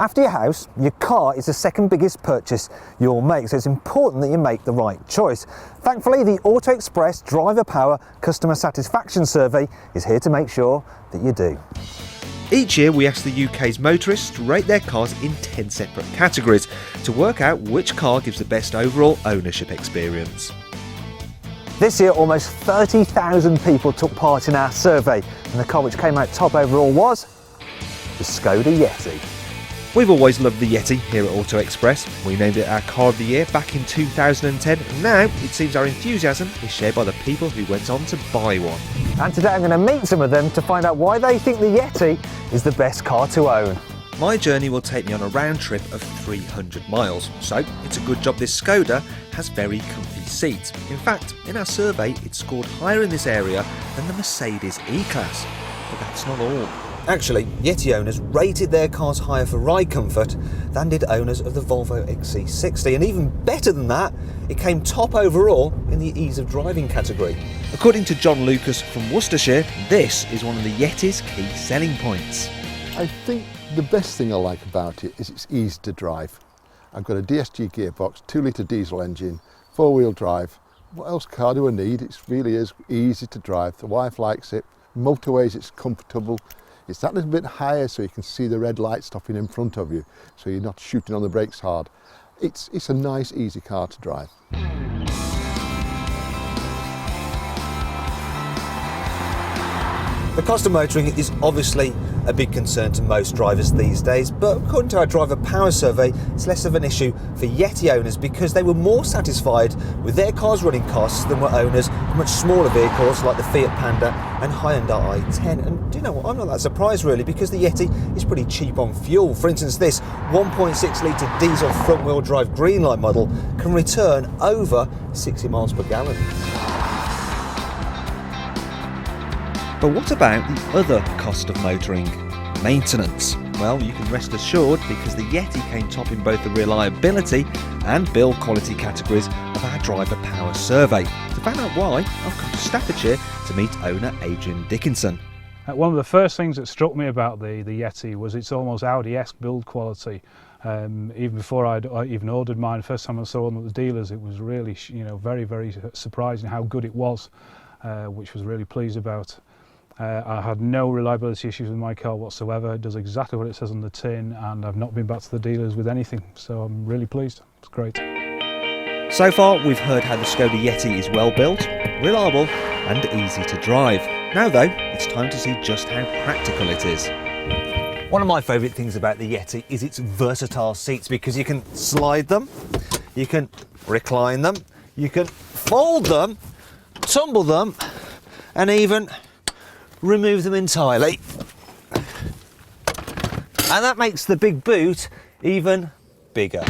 After your house, your car is the second biggest purchase you'll make, so it's important that you make the right choice. Thankfully, the Auto Express Driver Power Customer Satisfaction Survey is here to make sure that you do. Each year we ask the UK's motorists to rate their cars in 10 separate categories to work out which car gives the best overall ownership experience. This year, almost 30,000 people took part in our survey, and the car which came out top overall was the SKODA Yeti. We've always loved the Yeti here at Auto Express. We named it our car of the year back in 2010, and now it seems our enthusiasm is shared by the people who went on to buy one. And today I'm going to meet some of them to find out why they think the Yeti is the best car to own. My journey will take me on a round trip of 300 miles, so it's a good job this SKODA has very comfy seats. In fact, in our survey it scored higher in this area than the Mercedes E-Class. But that's not all. Actually, Yeti owners rated their cars higher for ride comfort than did owners of the Volvo XC60, and even better than that, it came top overall in the ease of driving category. According to John Lucas from Worcestershire, this is one of the Yeti's key selling points. I think the best thing I like about it is its ease to drive. I've got a DSG gearbox, 2-litre diesel engine, 4-wheel drive. What else car do I need? It really is easy to drive. The wife likes it. Motorways, it's comfortable. It's that little bit higher so you can see the red light stopping in front of you, so you're not shooting on the brakes hard. It's a nice, easy car to drive. The cost of motoring is obviously a big concern to most drivers these days, but according to our driver power survey, it's less of an issue for Yeti owners because they were more satisfied with their car's running costs than were owners of much smaller vehicles like the Fiat Panda and Hyundai i10. And do you know what, I'm not that surprised really, because the Yeti is pretty cheap on fuel. For instance, this 1.6 litre diesel front wheel drive Greenlight model can return over 60 miles per gallon. But what about the other cost of motoring? Maintenance. Well, you can rest assured because the Yeti came top in both the reliability and build quality categories of our driver power survey. To find out why, I've come to Staffordshire to meet owner Adrian Dickinson. One of the first things that struck me about the Yeti was its almost Audi-esque build quality. Even before I'd even ordered mine, the first time I saw one at the dealers, it was really, very, very surprising how good it was, which was really pleased about. I had no reliability issues with my car whatsoever. It does exactly what it says on the tin, and I've not been back to the dealers with anything, so I'm really pleased. It's great. So far we've heard how the SKODA Yeti is well built, reliable and easy to drive. Now though, it's time to see just how practical it is. One of my favourite things about the Yeti is its versatile seats, because you can slide them, you can recline them, you can fold them, tumble them, and even remove them entirely. And that makes the big boot even bigger.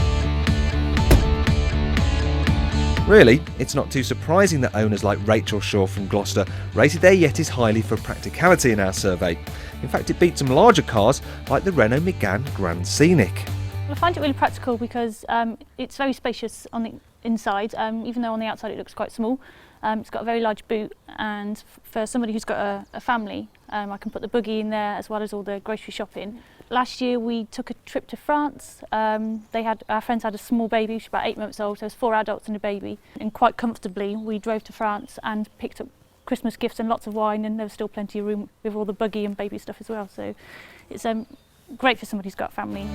Really, it's not too surprising that owners like Rachel Shaw from Gloucester rated their Yetis highly for practicality in our survey. In fact, it beat some larger cars like the Renault Megane Grand Scenic. I find it really practical because it's very spacious on the inside, even though on the outside it looks quite small. It's got a very large boot, and for somebody who's got a family, I can put the buggy in there as well as all the grocery shopping. Last year we took a trip to France. Our friends had a small baby, she was about 8 months old, so there's 4 adults and a baby. And quite comfortably we drove to France and picked up Christmas gifts and lots of wine, and there was still plenty of room with all the buggy and baby stuff as well. So it's great for somebody who's got a family.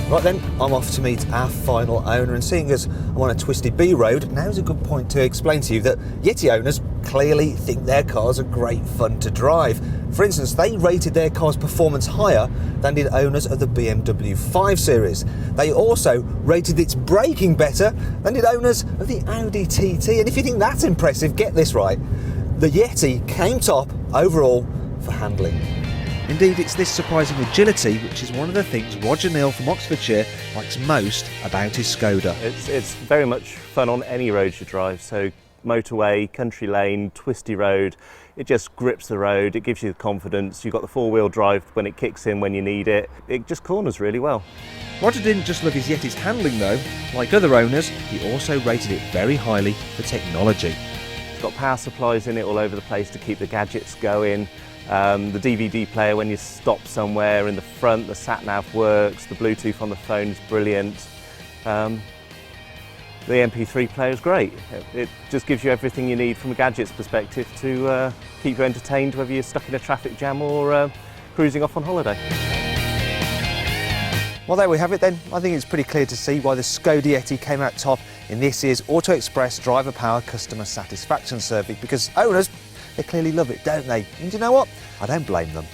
Right then, I'm off to meet our final owner, and seeing as I'm on a twisty B road, now's a good point to explain to you that Yeti owners clearly think their cars are great fun to drive. For instance, they rated their car's performance higher than did owners of the BMW 5 Series. They also rated its braking better than did owners of the Audi TT. And if you think that's impressive, get this right. The Yeti came top overall for handling. Indeed, it's this surprising agility which is one of the things Roger Neal from Oxfordshire likes most about his SKODA. It's very much fun on any road you drive, so motorway, country lane, twisty road. It just grips the road, it gives you the confidence, you've got the four-wheel drive when it kicks in when you need it. It just corners really well. Roger didn't just love his Yeti's handling though. Like other owners, he also rated it very highly for technology. It's got power supplies in it all over the place to keep the gadgets going. The DVD player when you stop somewhere in the front, the sat-nav works, the Bluetooth on the phone is brilliant. The MP3 player is great. It just gives you everything you need from a gadgets perspective to keep you entertained whether you're stuck in a traffic jam or cruising off on holiday. Well, there we have it then. I think it's pretty clear to see why the SKODA Yeti came out top in this year's Auto Express Driver Power Customer Satisfaction Survey, because owners, they clearly love it, don't they? And you know what? I don't blame them.